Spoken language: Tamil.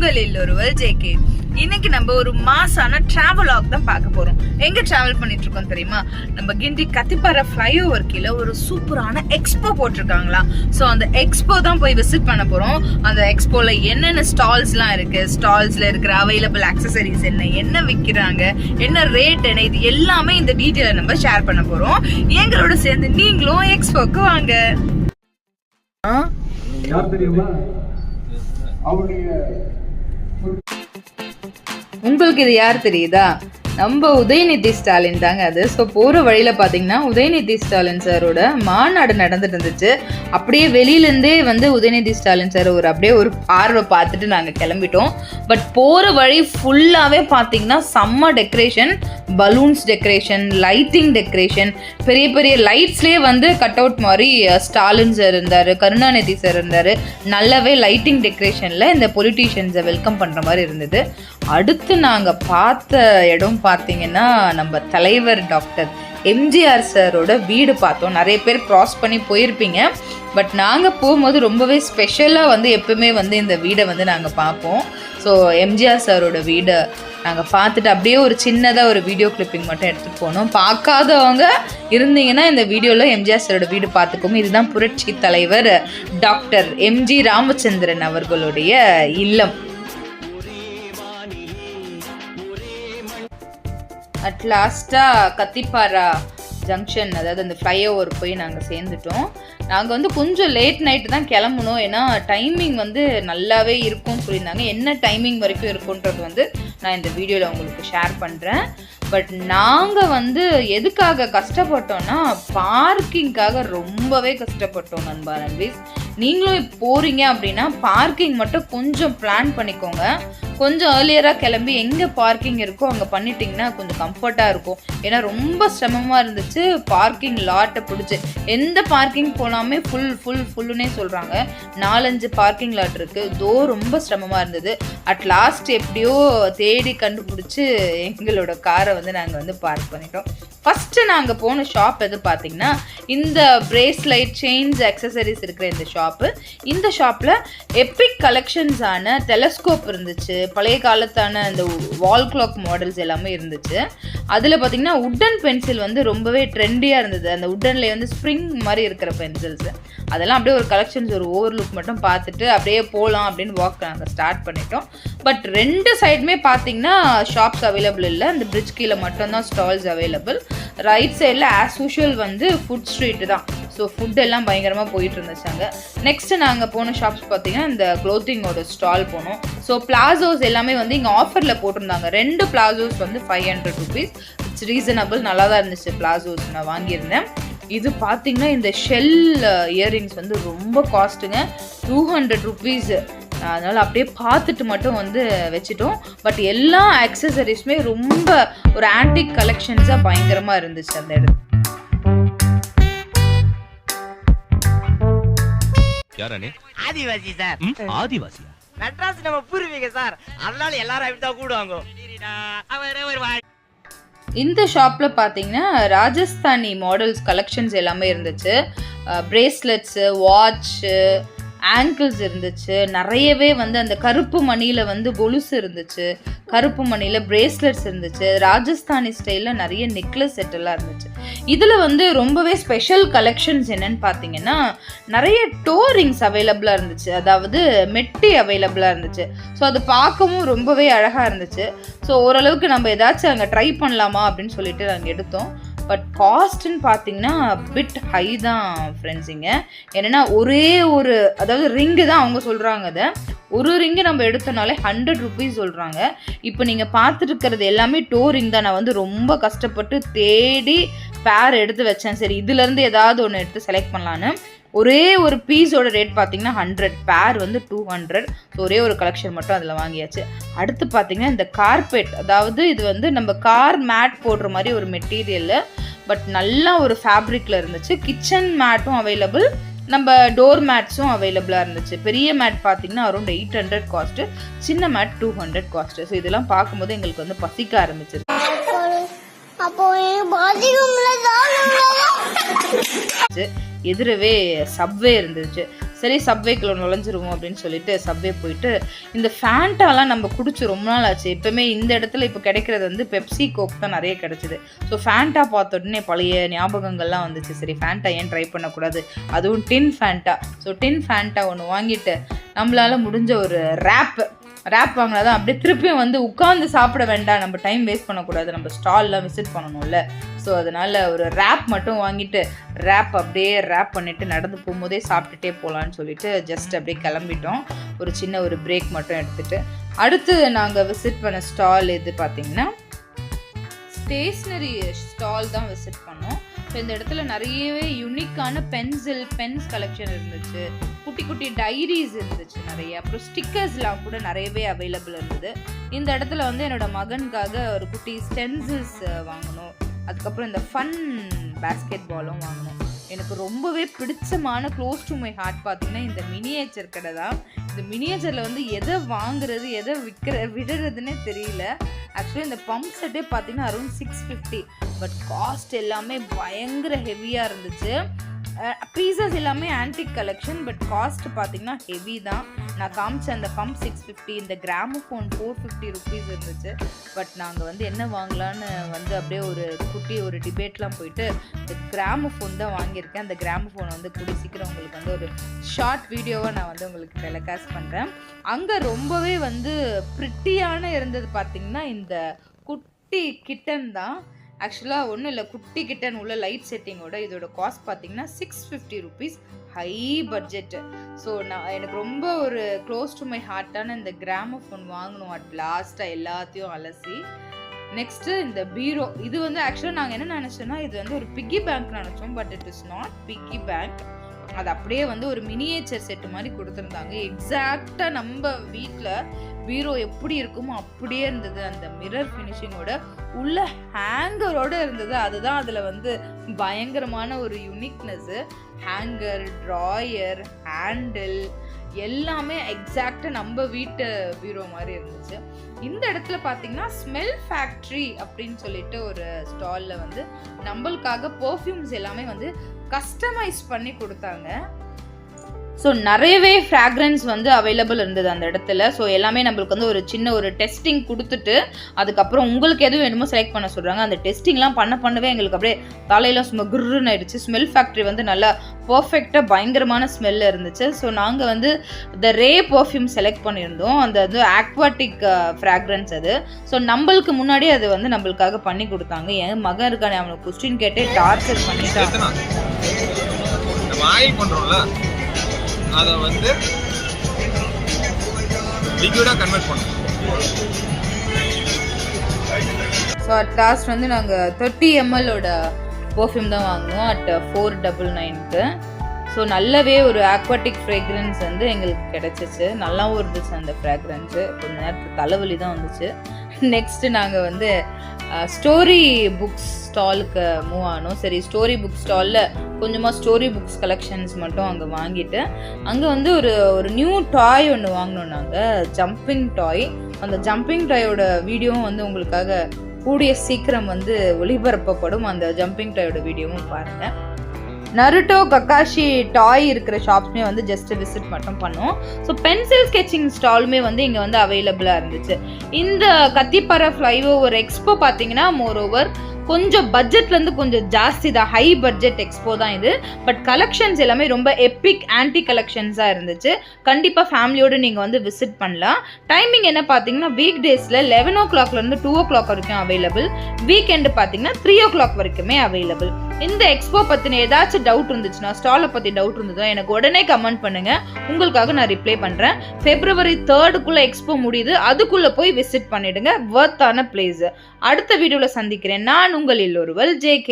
உங்களில் ஒருவர் ஜேகே. இன்னைக்கு நம்ம ஒரு மாசான டிராவலாக் தான் பார்க்க போறோம். எங்க டிராவல் பண்ணிட்டு இருக்கோம் தெரியுமா? நம்ம கிண்டி கத்திப்பாறை ஃப்ளைஓவர் கீழே ஒரு சூப்பரான எக்ஸ்போ போட்டிருக்காங்களா. ஸோ அந்த எக்ஸ்போ தான் போய் விசிட் பண்ண போறோம். அந்த எக்ஸ்போல என்னென்ன ஸ்டால்ஸ்லாம் இருக்கு, ஸ்டால்ஸ்ல இருக்கிற அவைலபிள் ஆக்சசரிஸ் என்ன விற்கிறாங்க, என்ன ரேட் என்ன, இது எல்லாமே இந்த டீட்டெயிலை நம்ம ஷேர் பண்ண போறோம். எங்களோட சேர்ந்து நீங்களும் எக்ஸ்போக்கு வாங்க. யார் தெரியுமா? உங்களுக்கு இது யார் தெரியுதா? நம்ம உதயநிதி ஸ்டாலின் தாங்க அது. ஸோ போகிற வழியில் பார்த்தீங்கன்னா உதயநிதி ஸ்டாலின் சாரோட மாநாடு நடந்துட்டு இருந்துச்சு. அப்படியே வெளியிலேருந்தே உதயநிதி ஸ்டாலின் சார் அப்படியே ஒரு பார்வை பார்த்துட்டு நாங்கள் கிளம்பிட்டோம். பட் போகிற வழி ஃபுல்லாகவே பார்த்தீங்கன்னா செம்ம decoration, balloons decoration, lighting decoration, பெரிய பெரிய லைட்ஸ்லேயே கட் அவுட் மாதிரி ஸ்டாலின் சார் இருந்தார், கருணாநிதி சார் இருந்தார். நல்லாவே லைட்டிங் டெக்கரேஷனில் இந்த பொலிட்டீஷியன்ஸை வெல்கம் பண்ணுற மாதிரி இருந்தது. அடுத்து நாங்கள் பார்த்த இடம் பார்த்தீங்கன்னா நம்ம தலைவர் டாக்டர் எம்ஜிஆர் சாரோட வீடு பார்த்தோம். நிறைய பேர் க்ராஸ் பண்ணி போயிருப்பீங்க. பட் நாங்கள் போகும்போது ரொம்பவே ஸ்பெஷலாக எப்பவுமே இந்த வீடை நாங்கள் பார்ப்போம். ஸோ எம்ஜிஆர் சாரோட வீடை நாங்கள் பார்த்துட்டு அப்படியே ஒரு சின்னதாக ஒரு வீடியோ கிளிப்பிங் மட்டும் எடுத்துகிட்டு போனோம். பார்க்காதவங்க இருந்தீங்கன்னா இந்த வீடியோவில் எம்ஜிஆர் சாரோட வீடு பார்த்துக்கோங்க. இதுதான் புரட்சி தலைவர் டாக்டர் எம்ஜி ராமச்சந்திரன் அவர்களுடைய இல்லம். அட் லாஸ்ட்டாக கத்திப்பாரா ஜங்ஷன், அதாவது அந்த ஃப்ளைஓவர் போய் நாங்கள் சேர்ந்துட்டோம். நாங்கள் கொஞ்சம் லேட் நைட்டு தான் கிளம்பணும். ஏன்னா டைமிங் நல்லாவே இருக்கும்னு சொல்லியிருந்தாங்க. என்ன டைமிங் வரைக்கும் இருக்குன்றது நான் இந்த வீடியோவில் உங்களுக்கு ஷேர் பண்ணுறேன். பட் நாங்கள் எதுக்காக கஷ்டப்பட்டோன்னா பார்க்கிங்காக ரொம்பவே கஷ்டப்பட்டோம் நண்பா நண்பீஸ். நீங்களும் போகிறீங்க அப்படின்னா பார்க்கிங் மட்டும் கொஞ்சம் பிளான் பண்ணிக்கோங்க. கொஞ்சம் ஏர்லியராக கிளம்பி எங்கே பார்க்கிங் இருக்கோ அங்கே பண்ணிட்டீங்கன்னா கொஞ்சம் கம்ஃபர்ட்டாக இருக்கும். ஏன்னா ரொம்ப சிரமமாக இருந்துச்சு பார்க்கிங் லாட்டை பிடிச்சி. எந்த பார்க்கிங் போனாலுமே ஃபுல்லுன்னே சொல்கிறாங்க. 4-5 பார்க்கிங் லாட் இருக்குது. ரொம்ப சிரமமாக இருந்தது. அட் லாஸ்ட் எப்படியோ தேடி கண்டுபிடிச்சி எங்களோட காரை நாங்கள் பார்க் பண்ணிட்டோம். ஃபஸ்ட்டு நாங்கள் போன ஷாப் எது பார்த்தீங்கன்னா இந்த பிரேஸ்லைட், செயின்ஸ், அக்சசரிஸ் இருக்கிற இந்த ஷாப்பு. இந்த ஷாப்பில் எபிக் கலெக்ஷன்ஸான டெலஸ்கோப் இருந்துச்சு, பழைய காலத்தான அந்த வால் கிளாக் மாடல்ஸ் எல்லாமே இருந்துச்சு. அதில் பார்த்தீங்கன்னா உட்டன் பென்சில் ரொம்பவே ட்ரெண்டியாக இருந்தது. அந்த உட்டன்லேயே ஸ்ப்ரிங் மாதிரி இருக்கிற பென்சில்ஸ் அதெல்லாம் அப்படியே ஒரு கலெக்ஷன்ஸ், ஒரு ஓவர்லுக் மட்டும் பார்த்துட்டு அப்படியே போகலாம் அப்படின்னு வாக் நாங்கள் ஸ்டார்ட் பண்ணிட்டோம். பட் 2 சைடுமே பார்த்தீங்கன்னா ஷாப்ஸ் அவைலபிள் இல்லை. அந்த பிரிட்ஜ் கீழே மட்டும்தான் ஸ்டால்ஸ் அவைலபிள். ரைட் சைடில் ஆஸ் யூஷுவல் ஃபுட் ஸ்ட்ரீட்டு தான். ஸோ ஃபுட் எல்லாம் பயங்கரமாக போயிட்டு இருந்துச்சாங்க. நெக்ஸ்ட் நாங்கள் போன ஷாப்ஸ் பார்த்தீங்கன்னா இந்த க்ளோத்திங்கோட ஸ்டால் போனோம். ஸோ பிளாசோஸ் எல்லாமே இங்கே ஆஃபரில் போட்டிருந்தாங்க. 2 பிளாசோஸ் 500 rupees. இட்ஸ் ரீசனபிள், நல்லா தான் இருந்துச்சு பிளாசோஸ். நான் வாங்கியிருந்தேன். இது பார்த்தீங்கன்னா இந்த ஷெல் இயரிங்ஸ் ரொம்ப காஸ்ட்டுங்க, 200 rupees. அதனால் அப்படியே பார்த்துட்டு மட்டும் வச்சுட்டோம். பட் எல்லா ஆக்சசரிஸுமே ரொம்ப ஒரு ஆன்டிக் கலெக்ஷன்ஸாக பயங்கரமாக இருந்துச்சு அந்த இடத்துல. ஆதிவாசி சார். ஆதிவாசி மெட்ராஸ் நம்ம பூர்வீக சார். அதனால எல்லாரும் அப்படிதான் கூடுவாங்க. இந்த ஷாப்பில் பார்த்தீங்கன்னா ராஜஸ்தானி மாடல்ஸ் கலெக்ஷன்ஸ் எல்லாமே இருந்துச்சு. பிரேஸ்லெட்ஸு, வாட்ச்சு, ஆங்கிள்ஸ் இருந்துச்சு. நிறையவே அந்த கருப்பு மணியில் கொலுசு இருந்துச்சு, கருப்பு மணியில் பிரேஸ்லெட்ஸ் இருந்துச்சு. ராஜஸ்தானி ஸ்டைலில் நிறைய நெக்லஸ் செட்டெல்லாம் இருந்துச்சு. இதில் ரொம்பவே ஸ்பெஷல் கலெக்ஷன்ஸ் என்னன்னு பார்த்தீங்கன்னா நிறைய டோரிங்ஸ் அவைலபிளாக இருந்துச்சு, அதாவது மெட்டி அவைலபிளாக இருந்துச்சு. ஸோ அது பார்க்கவும் ரொம்பவே அழகாக இருந்துச்சு. ஸோ ஓரளவுக்கு நம்ம ஏதாச்சும் அங்கே ட்ரை பண்ணலாமா அப்படின்னு சொல்லிட்டு நாங்கள் எடுத்தோம். பட் காஸ்ட்டுன்னு பார்த்தீங்கன்னா பிட் ஹை தான் ஃப்ரெண்ட்ஸ். இங்கே என்னென்னா ஒரே ஒரு, அதாவது ரிங்கு தான் அவங்க சொல்கிறாங்க. அதை ஒரு ரிங்கு நம்ம எடுத்தனாலே 100 rupees சொல்கிறாங்க. இப்போ நீங்கள் பார்த்துட்டு இருக்கிறது எல்லாமே டோ ரிங் தான். நான் ரொம்ப கஷ்டப்பட்டு தேடி பேர் எடுத்து வச்சேன். சரி இதுலேருந்து ஏதாவது ஒன்று எடுத்து செலக்ட் பண்ணலான்னு. ஒரே ஒரு பீஸோட ரேட் பார்த்தீங்கன்னா 100, பேர் 200. ஸோ ஒரே ஒரு கலெக்ஷன் மட்டும் அதில் வாங்கியாச்சு. அடுத்து பார்த்தீங்கன்னா இந்த கார்பெட், அதாவது இது நம்ம கார் மேட் போடுற மாதிரி ஒரு மெட்டீரியல். பட் நல்லா ஒரு ஃபேப்ரிக்கில் இருந்துச்சு. கிச்சன் மேட்டும் அவைலபிள், நம்ம டோர் மேட்ஸும் அவைலபிளாக இருந்துச்சு. பெரிய மேட் பார்த்தீங்கன்னா அரௌண்ட் 800 காஸ்ட்டு, சின்ன மேட் 200 காஸ்ட்டு. ஸோ இதெல்லாம் பார்க்கும்போது எங்களுக்கு பசிக்க ஆரம்பிச்சிருக்கு. எதிரவே சப்வே இருந்துச்சு. சரி சப்வேக்குள்ள நுழைஞ்சிருவோம் அப்படின்னு சொல்லிட்டு சப்வே போயிட்டு இந்த ஃபேண்டாலாம் நம்ம குடிச்சு ரொம்ப நாள் ஆச்சு. எப்பவுமே இந்த இடத்துல இப்போ கிடைக்கிறது வந்து பெப்சி கோக் தான் நிறைய கிடைச்சிது. ஸோ ஃபேண்டா பார்த்த உடனே பழைய ஞாபகங்கள்லாம் வந்துச்சு. சரி ஃபேண்டா ஏன் ட்ரை பண்ணக்கூடாது, அதுவும் டின் ஃபேண்டா. ஸோ டின் ஃபேண்டா ஒன்று வாங்கிட்டு நம்மளால முடிஞ்ச ஒரு ரேப் வாங்கினா தான் அப்படியே திருப்பியும் வந்து உட்காந்து சாப்பிட வேண்டாம், நம்ம டைம் வேஸ்ட் பண்ணக்கூடாது, நம்ம ஸ்டால்லாம் விசிட் பண்ணணும்ல. ஸோ அதனால் ஒரு ரேப் மட்டும் வாங்கிட்டு அப்படியே ரேப் பண்ணிவிட்டு நடந்து போகும்போதே சாப்பிட்டுட்டே போகலான்னு சொல்லிட்டு ஜஸ்ட் அப்படியே கிளம்பிட்டோம். ஒரு சின்ன ஒரு பிரேக் மட்டும் எடுத்துகிட்டு அடுத்து நாங்கள் விசிட் பண்ண ஸ்டால் எது பார்த்திங்கன்னா ஸ்டேஷ்னரி ஸ்டால் தான் விசிட் பண்ணோம். ஸோ இந்த இடத்துல நிறையவே யூனிக்கான பென்ஸ் கலெக்ஷன் இருந்துச்சு, குட்டி குட்டி டைரிஸ் இருந்துச்சு நிறைய, அப்புறம் ஸ்டிக்கர்ஸ்லாம் கூட நிறையவே அவைலபிள் இருந்தது. இந்த இடத்துல வந்து என்னோட மகனுக்காக ஒரு குட்டி ஸ்டென்சில்ஸ் வாங்கணும், அதுக்கப்புறம் இந்த ஃபன் பேஸ்கெட் பாலும் வாங்கணும். எனக்கு ரொம்பவே பிடிச்சமான க்ளோஸ் டு மை ஹார்ட் பார்த்தீங்கன்னா இந்த மினியேச்சர் கடை தான். இந்த மினியேச்சரில் வந்து எதை வாங்குறது எதை விடுறதுன்னே தெரியல. ஆக்சுவலி இந்த பம்ப் செட்டே பார்த்தீங்கன்னா அரௌண்ட் 650, பட் காஸ்ட் எல்லாமே பயங்கர ஹெவியாக இருந்துச்சு. பீசஸ் எல்லாமே ஆன்டிக் கலெக்ஷன், பட் காஸ்ட் பார்த்தீங்கன்னா ஹெவி தான். நான் காமிச்ச அந்த பம்ப் 650, இந்த கிராமோஃபோன் 450 ருபீஸ் இருந்துச்சு. பட் நாங்கள் வந்து என்ன வாங்கலான்னு வந்து அப்படியே ஒரு டிபேட்லாம் போயிட்டு இந்த கிராமோஃபோன் தான் வாங்கியிருக்கேன். அந்த கிராமோஃபோனை வந்து கூடிய சீக்கிரம் உங்களுக்கு வந்து ஒரு ஷார்ட் வீடியோவாக நான் வந்து உங்களுக்கு டெலிகாஸ்ட் பண்ணுறேன். அங்கே ரொம்பவே வந்து ப்ரிட்டியான இருந்தது பார்த்திங்கன்னா இந்த குட்டி கிட்டன் தான். ஆக்சுவலாக ஒன்றும் இல்லை, குட்டி கிட்டன் உள்ள லைட் செட்டிங்கோட இதோட காஸ்ட் பார்த்தீங்கன்னா 650 ருபீஸ், ஹை பட்ஜெட்டு. ஸோ எனக்கு ரொம்ப ஒரு க்ளோஸ் டு மை ஹார்ட்டான இந்த கிராமோஃபோன் வாங்கணும் அட் லாஸ்ட்டாக எல்லாத்தையும் அலசி. நெக்ஸ்ட்டு இந்த பீரோ, இது வந்து ஆக்சுவலாக நாங்கள் என்ன நினச்சோன்னா இது வந்து ஒரு பிக்கி பேங்க் நினச்சோம், but it is not piggy bank. அது அப்படியே வந்து ஒரு மினியேச்சர் செட்டு மாதிரி கொடுத்துருந்தாங்க. எக்ஸாக்டாக நம்ம வீட்டில் பீரோ எப்படி இருக்குமோ அப்படியே இருந்தது. அந்த மிரர் ஃபினிஷிங்கோட உள்ள ஹேங்கரோடு இருந்தது. அதுதான் அதில் வந்து பயங்கரமான ஒரு யூனிக்னஸ்ஸு. ஹேங்கர், ட்ராயர், ஹேண்டில் எல்லாமே எக்ஸாக்டாக நம்ம வீட்டு பீரோ மாதிரி இருந்துச்சு. இந்த இடத்துல பார்த்தீங்கன்னா ஸ்மெல் ஃபேக்ட்ரி அப்படின்னு சொல்லிட்டு ஒரு ஸ்டாலில் வந்து நம்மளுக்காக பர்ஃப்யூம்ஸ் எல்லாமே வந்து கஸ்டமைஸ் பண்ணி கொடுத்தாங்க. ஸோ நிறையவே ஃப்ராக்ரன்ஸ் வந்து அவைலபிள் இருந்தது அந்த இடத்துல. ஸோ எல்லாமே நம்மளுக்கு வந்து ஒரு சின்ன ஒரு டெஸ்டிங் கொடுத்துட்டு அதுக்கப்புறம் உங்களுக்கு எது வேணுமோ செலக்ட் பண்ண சொல்கிறாங்க. அந்த டெஸ்டிங்லாம் பண்ணவே எங்களுக்கு அப்படியே தலையெல்லாம் சும்மா குருன்னு ஆயிடுச்சு. ஸ்மெல் ஃபேக்ட்ரி வந்து நல்லா பர்ஃபெக்டாக பயங்கரமான ஸ்மெல்ல இருந்துச்சு. ஸோ நாங்கள் வந்து த ரே பர்ஃப்யூம் செலக்ட் பண்ணியிருந்தோம். அந்த வந்து ஆக்வாட்டிக் ஃப்ராக்ரன்ஸ் அது. ஸோ நம்மளுக்கு முன்னாடி அது வந்து நம்மளுக்காக பண்ணி கொடுத்தாங்க. என் மகன் இருக்கானே அவனுக்கு கொஸ்டின் கேட்டே டார்ச்சர் பண்ணிட்டான். அதை வந்து லிக்விடாக கன்வெர்ட் பண்ணுவோம். ஸோ அட் லாஸ்ட் வந்து நாங்கள் 30 ml பர்ஃப்யூம் தான் வாங்கினோம் அட் 499. ஸோ நல்லாவே ஒரு ஆக்வாட்டிக் ஃப்ரேக்ரன்ஸ் வந்து எங்களுக்கு கிடச்சிச்சு. நல்லாவும் இருந்துச்சு அந்த ஃப்ராக்ரன்ஸு. கொஞ்ச நேரத்துக்கு தலைவலி தான் வந்துச்சு. நெக்ஸ்ட்டு நாங்கள் வந்து ஸ்டோரி புக்ஸ் ஸ்டாலுக்கு மூவ் ஆனோம். சரி ஸ்டோரி புக் ஸ்டாலில் கொஞ்சமாக ஸ்டோரி புக்ஸ் கலெக்ஷன்ஸ் மட்டும் அங்கே வாங்கிட்டு அங்கே வந்து ஒரு நியூ டாய் ஒன்று வாங்கினோம் நாங்கள், ஜம்பிங் டாய். அந்த ஜம்பிங் டாயோட வீடியோவும் வந்து உங்களுக்காக கூடிய சீக்கிரம் வந்து ஒளிபரப்பப்படும். அந்த ஜம்பிங் டாயோட வீடியோவும் பாருங்கள். நருட்டோ, கக்காஷி டாய் இருக்கிற ஷாப்ஸ்மே வந்து ஜஸ்ட் விசிட் மட்டும் பண்ணோம். ஸோ பென்சில் ஸ்கெட்சிங் ஸ்டாலுமே வந்து இங்கே வந்து அவைலபிளாக இருந்துச்சு. இந்த கத்திப்பாரா ஃப்ளைஓவர் எக்ஸ்போ பார்த்தீங்கன்னா மோரோவர் கொஞ்சம் பட்ஜெட்லேருந்து கொஞ்சம் ஜாஸ்தி தான், ஹை பட்ஜெட் எக்ஸ்போ தான் இது. பட் கலெக்ஷன்ஸ் எல்லாமே ரொம்ப எப்பிக் ஆன்டி கலெக்ஷன்ஸாக இருந்துச்சு. கண்டிப்பாக ஃபேமிலியோடு நீங்கள் வந்து விசிட் பண்ணலாம். டைமிங் என்ன பார்த்தீங்கன்னா வீக் டேஸில் 11 o'clockலேருந்து 2 o'clock வரைக்கும் அவைலபிள். வீக்கெண்டு பார்த்தீங்கன்னா 3 o'clock வரைக்குமே அவைலபிள். இந்த எக்ஸ்போ பற்றின ஏதாச்சும் டவுட் இருந்துச்சுன்னா, ஸ்டாலை பற்றி டவுட் இருந்ததோ எனக்கு உடனே கமெண்ட் பண்ணுங்கள், உங்களுக்காக நான் ரிப்ளை பண்ணுறேன். February 3 எக்ஸ்போ முடியுது, அதுக்குள்ளே போய் விசிட் பண்ணிடுங்க. வர்த்தான பிளேஸ். அடுத்த வீடியோவில் சந்திக்கிறேன். நான் உங்களில் ஒருவள் JK.